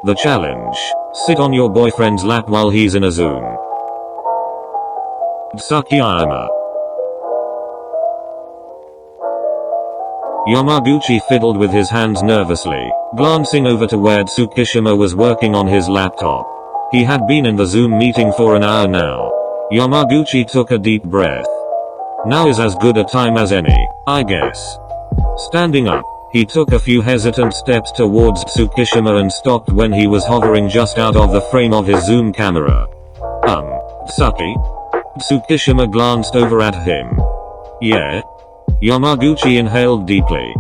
The challenge. Sit on your boyfriend's lap while he's in a Zoom. Tsukkiyama. Yamaguchi fiddled with his hands nervously, glancing over to where Tsukkiyama was working on his laptop. He had been in the Zoom meeting for an hour now. Yamaguchi took a deep breath. Now is as good a time as any, I guess. Standing up, he took a few hesitant steps towards Tsukkiyama and stopped when he was hovering just out of the frame of his Zoom camera. Tsuki? Tsukkiyama glanced over at him. Yeah? Yamaguchi inhaled deeply.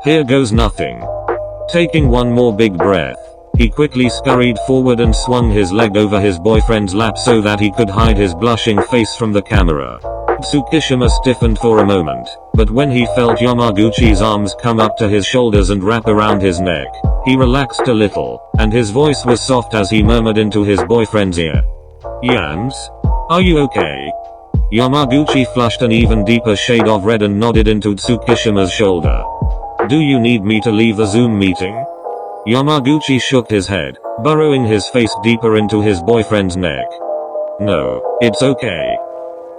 Here goes nothing. Taking one more big breath, he quickly scurried forward and swung his leg over his boyfriend's lap so that he could hide his blushing face from the camera. Tsukkiyama stiffened for a moment, but when he felt Yamaguchi's arms come up to his shoulders and wrap around his neck, he relaxed a little, and his voice was soft as he murmured into his boyfriend's ear. Yams? Are you okay? Yamaguchi flushed an even deeper shade of red and nodded into Tsukiyama's shoulder. Do you need me to leave the Zoom meeting? Yamaguchi shook his head, burrowing his face deeper into his boyfriend's neck. No, it's okay.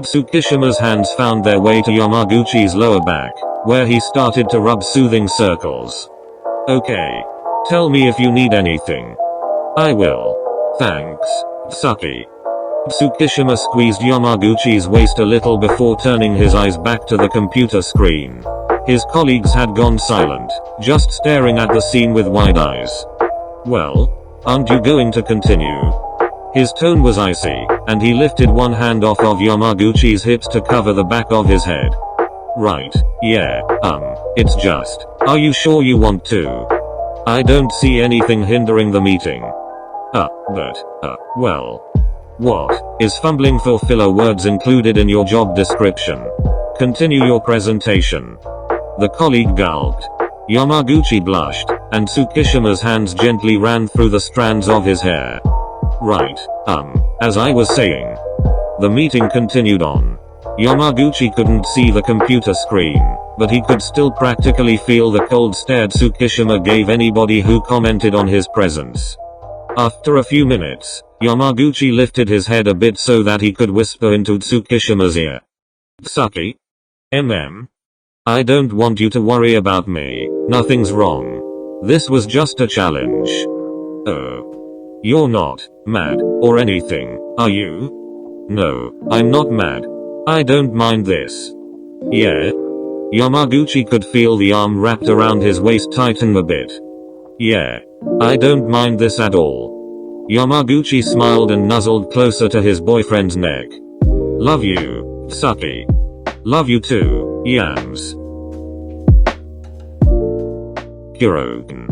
Tsukiyama's hands found their way to Yamaguchi's lower back, where he started to rub soothing circles. Okay. Tell me if you need anything. I will. Thanks, Tsuki. Tsukiyama squeezed Yamaguchi's waist a little before turning his eyes back to the computer screen. His colleagues had gone silent, just staring at the scene with wide eyes. Well, aren't you going to continue? His tone was icy, and he lifted one hand off of Yamaguchi's hips to cover the back of his head. Right, yeah, it's just, are you sure you want to? I don't see anything hindering the meeting. Well. What, is fumbling for filler words included in your job description? Continue your presentation. The colleague gulped. Yamaguchi blushed, and Tsukiyama's hands gently ran through the strands of his hair. Right, as I was saying. The meeting continued on. Yamaguchi couldn't see the computer screen, but he could still practically feel the cold stare Tsukiyama gave anybody who commented on his presence. After a few minutes, Yamaguchi lifted his head a bit so that he could whisper into Tsukiyama's ear. Tsuki? I don't want you to worry about me, nothing's wrong. This was just a challenge. Oh. You're not mad or anything, are you? No, I'm not mad. I don't mind this. Yeah? Yamaguchi could feel the arm wrapped around his waist tighten a bit. Yeah. I don't mind this at all. Yamaguchi smiled and nuzzled closer to his boyfriend's neck. Love you, Tsuki. Love you too, Yams. Kuroken.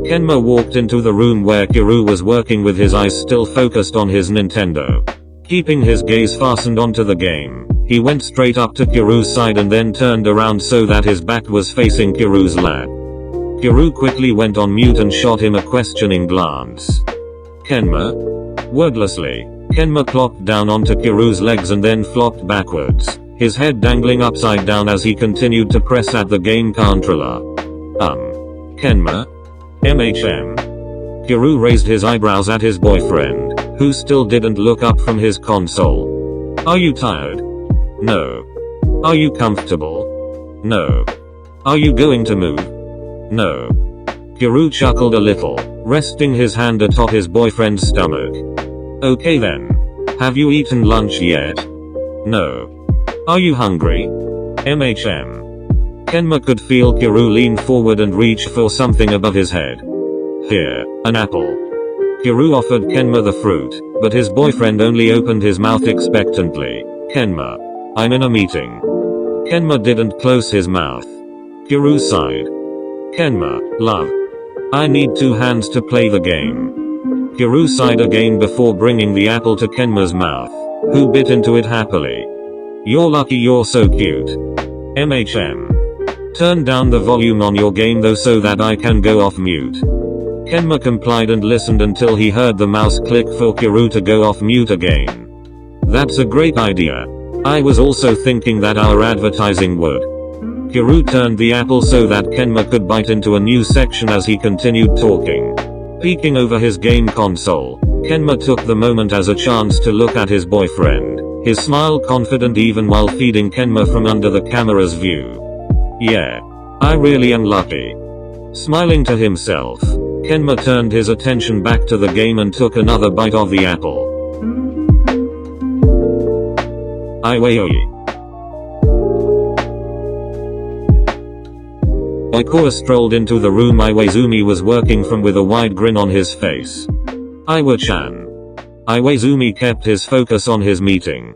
Kenmore walked into the room where Toru was working with his eyes still focused on his Nintendo. Keeping his gaze fastened onto the game, he went straight up to Toru's side and then turned around so that his back was facing Toru's lap. Toru quickly went on mute and shot him a questioning glance. Kenmore? Wordlessly, Kenmore plopped down onto Toru's legs and then flopped backwards, his head dangling upside down as he continued to press at the game controller. Kenmore? Toru raised his eyebrows at his boyfriend, who still didn't look up from his console. Are you tired? No. Are you comfortable? No. Are you going to move? No. Toru chuckled a little, resting his hand atop his boyfriend's stomach. Okay then. Have you eaten lunch yet? No. Are you hungry? Kenmore could feel Toru lean forward and reach for something above his head. Here, an apple. Toru offered Kenmore the fruit, but his boyfriend only opened his mouth expectantly. Kenmore. I'm in a meeting. Kenmore didn't close his mouth. Toru sighed. Kenmore, love. I need 2 hands to play the game. Toru sighed again before bringing the apple to Kenmore's mouth, who bit into it happily. You're lucky you're so cute. Turn down the volume on your game though so that I can go off mute. Kenmore complied and listened until he heard the mouse click for Toru to go off mute again. That's a great idea. I was also thinking that our advertising would. Kuru turned the apple so that Kenmore could bite into a new section as he continued talking. Peeking over his game console, Kenmore took the moment as a chance to look at his boyfriend, his smile confident even while feeding Kenmore from under the camera's view. Yeah. I really am lucky. Smiling to himself, Kenmore turned his attention back to the game and took another bite of the apple. Iwaoi. Oikura strolled into the room Iwaizumi was working from with a wide grin on his face. Iwa-chan. Iwaizumi kept his focus on his meeting.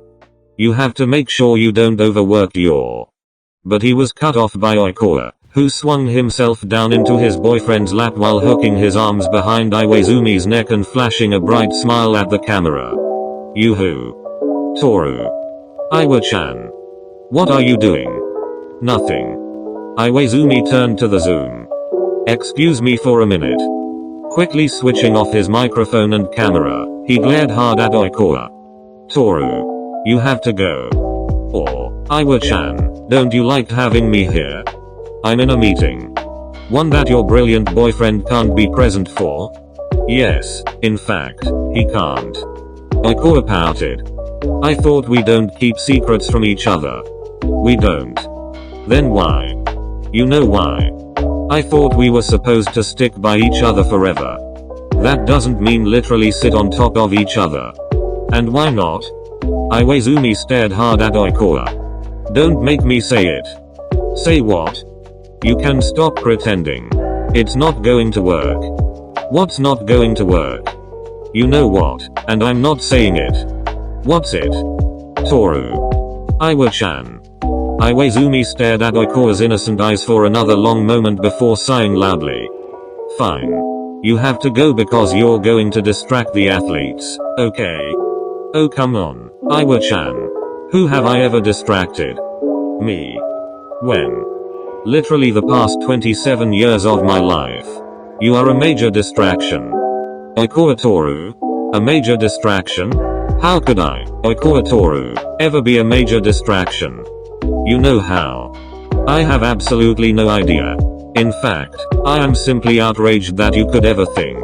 You have to make sure you don't overwork your... But he was cut off by Oikura, who swung himself down into his boyfriend's lap while hooking his arms behind Iwaizumi's neck and flashing a bright smile at the camera. Yahoo. Toru. Iwa-chan. What are you doing? Nothing. Iwaizumi turned to the Zoom. Excuse me for a minute. Quickly switching off his microphone and camera, he glared hard at Oikura. Toru. You have to go. Or, Iwa-chan, don't you like having me here? I'm in a meeting. One that your brilliant boyfriend can't be present for? Yes, in fact, he can't. Oikura pouted. I thought we don't keep secrets from each other. We don't. Then why? You know why. I thought we were supposed to stick by each other forever. That doesn't mean literally sit on top of each other. And why not? Iwaizumi stared hard at Oikura. Don't make me say it. Say what? You can stop pretending. It's not going to work. What's not going to work? You know what, and I'm not saying it. What's it? Toru. Iwa-chan. Iwaizumi stared at Oikura's innocent eyes for another long moment before sighing loudly. Fine. You have to go because you're going to distract the athletes, okay? Oh come on, Iwa-chan. Who have I ever distracted? Me. When? Literally the past 27 years of my life. You are a major distraction. Oikura Toru. A major distraction? How could I, Oikura Toru, ever be a major distraction? You know how. I have absolutely no idea. In fact, I am simply outraged that you could ever think.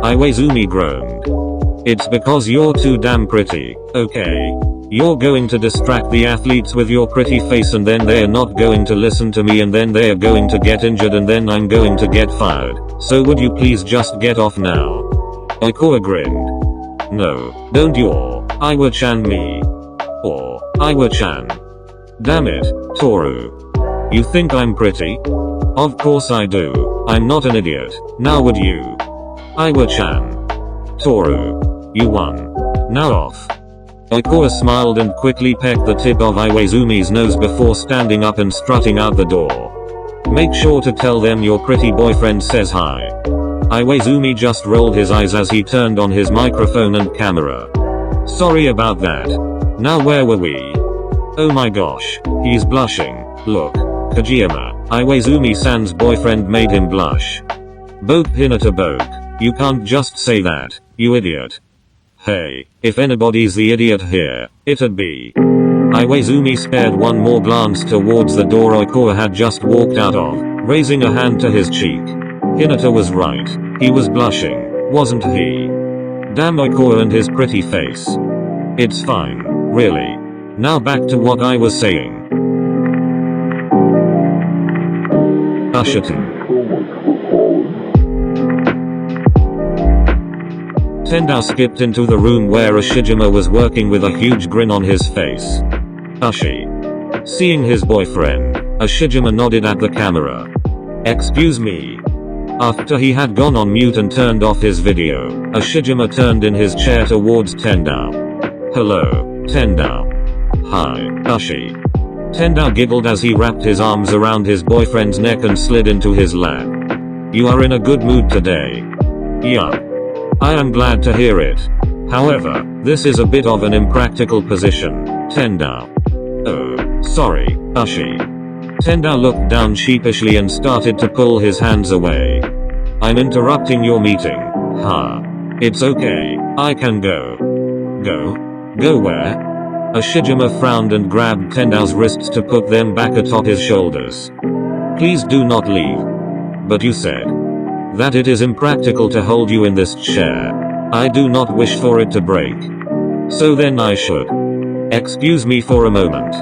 Iwaizumi groaned. It's because you're too damn pretty, okay? You're going to distract the athletes with your pretty face and then they're not going to listen to me and then they're going to get injured and then I'm going to get fired. So would you please just get off now? Oikura grinned. No, don't you or, Iwa-chan me. Or, Iwa-chan. Damn it, Toru. You think I'm pretty? Of course I do. I'm not an idiot. Now would you? Iwa-chan. Toru. You won. Now off. Oikura smiled and quickly pecked the tip of Iwaizumi's nose before standing up and strutting out the door. Make sure to tell them your pretty boyfriend says hi. Iwaizumi just rolled his eyes as he turned on his microphone and camera. Sorry about that. Now where were we? Oh my gosh, he's blushing. Look, Kajiyama, Iwaizumi-san's boyfriend made him blush. Boke Hinata Boke, you can't just say that, you idiot. Hey, if anybody's the idiot here, it'd be. Iwaizumi spared one more glance towards the door Oikura had just walked out of, raising a hand to his cheek. Hinata was right. He was blushing, wasn't he? Damn Oikura and his pretty face. It's fine, really. Now back to what I was saying. Ushiten. Tendao skipped into the room where Ashijima was working with a huge grin on his face. Ushi. Seeing his boyfriend, Ashijima nodded at the camera. Excuse me. After he had gone on mute and turned off his video, Ashijima turned in his chair towards Tendao. Hello, Tendao. Hi, Ushi. Tendao giggled as he wrapped his arms around his boyfriend's neck and slid into his lap. You are in a good mood today. Yeah. I am glad to hear it. However, this is a bit of an impractical position, Tendao. Oh, sorry, Ushi. Tendao looked down sheepishly and started to pull his hands away. I'm interrupting your meeting. It's okay, I can go. Go? Go where? Ashijima frowned and grabbed Tendao's wrists to put them back atop his shoulders. Please do not leave. But you said that it is impractical to hold you in this chair. I do not wish for it to break. So then I should. Excuse me for a moment.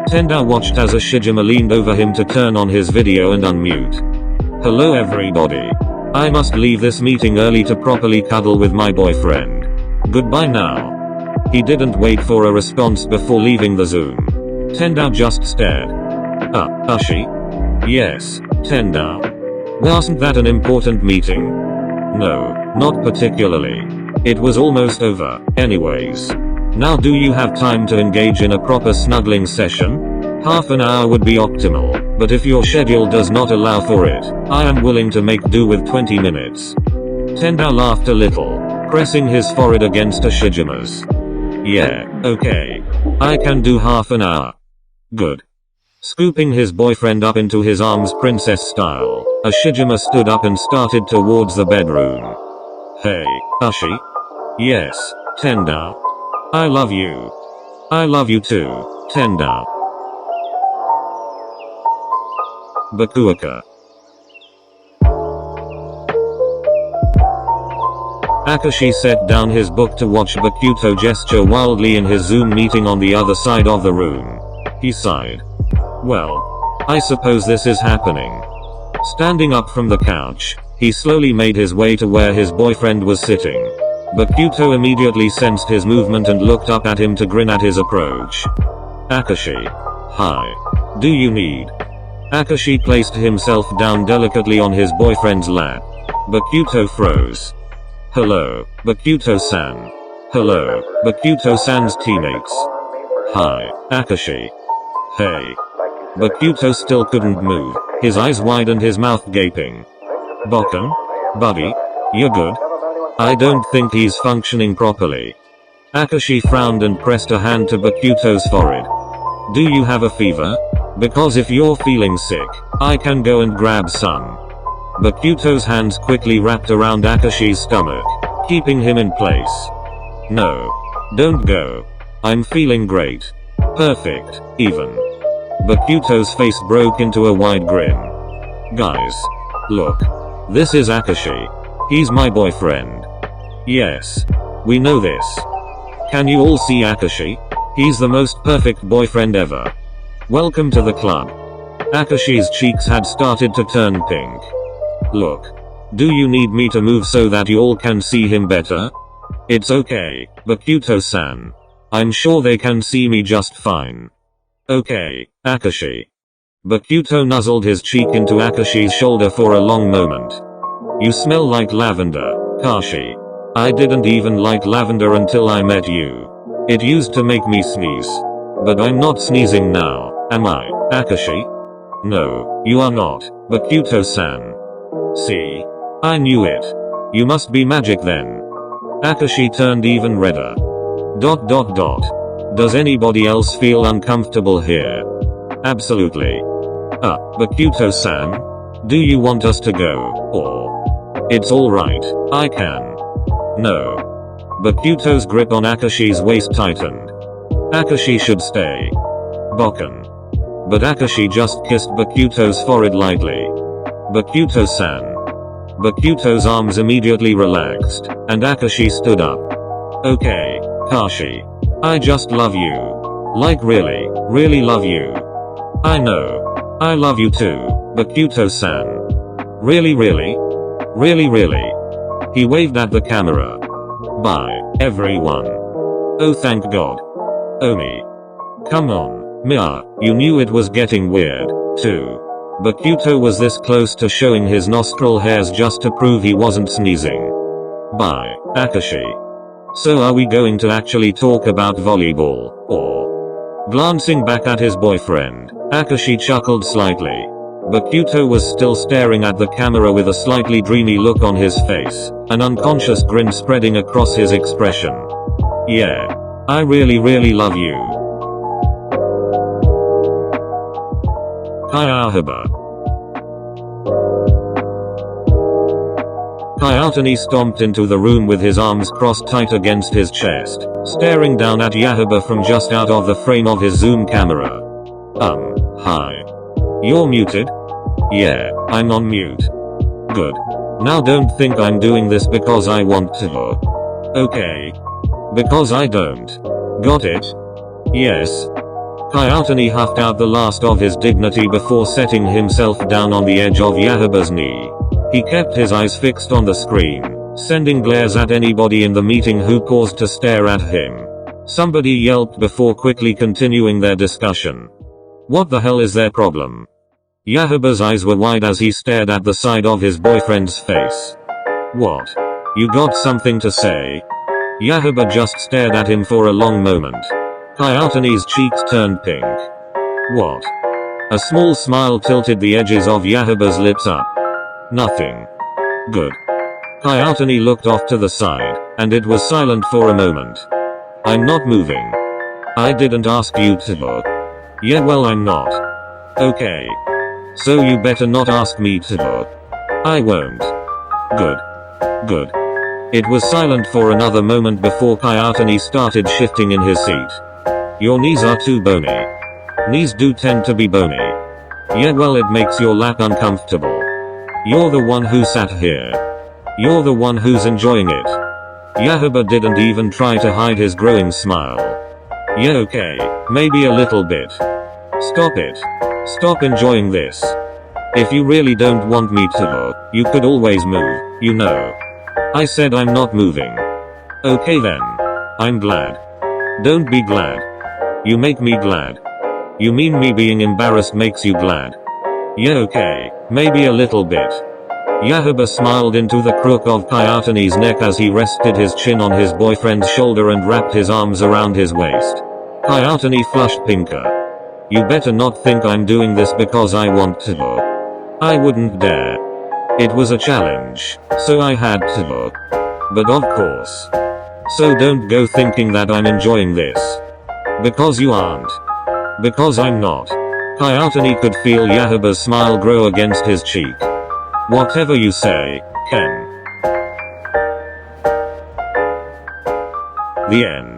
Tendao watched as Ashijima leaned over him to turn on his video and unmute. Hello everybody. I must leave this meeting early to properly cuddle with my boyfriend. Goodbye now. He didn't wait for a response before leaving the Zoom. Tendao just stared. Ashi? Yes, Tendao. Wasn't that an important meeting? No, not particularly. It was almost over, anyways. Now do you have time to engage in a proper snuggling session? Half an hour would be optimal, but if your schedule does not allow for it, I am willing to make do with 20 minutes. Tendao laughed a little, pressing his forehead against Ashijima's. Yeah, okay. I can do half an hour. Good. Scooping his boyfriend up into his arms princess style, Ashijima stood up and started towards the bedroom. Hey, Ashi? Yes, Tendao. I love you. I love you too, Tendao. Bokuaka. Akashi set down his book to watch Bakuto gesture wildly in his Zoom meeting on the other side of the room. He sighed. Well, I suppose this is happening. Standing up from the couch, he slowly made his way to where his boyfriend was sitting. Bakuto immediately sensed his movement and looked up at him to grin at his approach. Akashi. Hi. Do you need? Akashi placed himself down delicately on his boyfriend's lap. Bakuto froze. Hello, Bakuto-san. Hello, Bakuto-san's teammates. Hi, Akashi. Hey. Bakuto still couldn't move, his eyes wide and his mouth gaping. Bokken? Buddy? You're good? I don't think he's functioning properly. Akashi frowned and pressed a hand to Bakuto's forehead. Do you have a fever? Because if you're feeling sick, I can go and grab some. Bakuto's hands quickly wrapped around Akashi's stomach, keeping him in place. No. Don't go. I'm feeling great. Perfect, even. Bakuto's face broke into a wide grin. Guys. Look. This is Akashi. He's my boyfriend. Yes. We know this. Can you all see Akashi? He's the most perfect boyfriend ever. Welcome to the club. Akashi's cheeks had started to turn pink. Look. Do you need me to move so that you all can see him better? It's okay, Bakuto-san. I'm sure they can see me just fine. Okay, Akashi. Bakuto nuzzled his cheek into Akashi's shoulder for a long moment. You smell like lavender, Kashi. I didn't even like lavender until I met you. It used to make me sneeze. But I'm not sneezing now, am I, Akashi? No, you are not, Bakuto-san. See? I knew it. You must be magic then. Akashi turned even redder. ... Does anybody else feel uncomfortable here? Absolutely. Bakuto-san? Do you want us to go, or? It's alright, I can. No. Bakuto's grip on Akashi's waist tightened. Akashi should stay. Bokken. But Akashi just kissed Bakuto's forehead lightly. Bakuto-san. Bakuto's arms immediately relaxed, and Akashi stood up. Okay, Kashi. I just love you. Like really, really love you. I know. I love you too, Bakuto-san. Really really? Really really? He waved at the camera. Bye, everyone. Oh thank God. Omi. Come on, Mia, you knew it was getting weird, too. Bakuto was this close to showing his nostril hairs just to prove he wasn't sneezing. Bye, Akashi. So are we going to actually talk about volleyball, or? Glancing back at his boyfriend, Akashi chuckled slightly. Bakuto was still staring at the camera with a slightly dreamy look on his face, an unconscious grin spreading across his expression. Yeah. I really really love you. Kyouhaba. Kyouhaba stomped into the room with his arms crossed tight against his chest, staring down at Yahoo from just out of the frame of his zoom camera. Hi. You're muted? Yeah, I'm on mute. Good. Now don't think I'm doing this because I want to. Okay. Because I don't. Got it? Yes. Kyouhaba huffed out the last of his dignity before setting himself down on the edge of Yahoo's knee. He kept his eyes fixed on the screen, sending glares at anybody in the meeting who paused to stare at him. Somebody yelped before quickly continuing their discussion. What the hell is their problem? Yahoo's eyes were wide as he stared at the side of his boyfriend's face. What? You got something to say? Yahoo just stared at him for a long moment. Kyouhaba's cheeks turned pink. What? A small smile tilted the edges of Yahoo's lips up. Nothing. Good. Kyouhaba looked off to the side, and it was silent for a moment. I'm not moving. I didn't ask you to. Yeah, well, I'm not. Okay. So you better not ask me to. I won't. Good. Good. It was silent for another moment before Kyouhaba started shifting in his seat. Your knees are too bony. Knees do tend to be bony. Yeah, well, it makes your lap uncomfortable. You're the one who sat here. You're the one who's enjoying it. Yahoo didn't even try to hide his growing smile. Yeah, okay, maybe a little bit. Stop it. Stop enjoying this. If you really don't want me to, you could always move, you know. I said I'm not moving. Okay then. I'm glad. Don't be glad. You make me glad. You mean me being embarrassed makes you glad? Yeah, okay, maybe a little bit. Yahoo smiled into the crook of Kyouhaba's neck as he rested his chin on his boyfriend's shoulder and wrapped his arms around his waist. Kyouhaba flushed pinker. You better not think I'm doing this because I want to. I wouldn't dare. It was a challenge, so I had to. But of course. So don't go thinking that I'm enjoying this. Because you aren't. Because I'm not. Kyouhaba could feel Yahoo's smile grow against his cheek. Whatever you say, Ken. The end.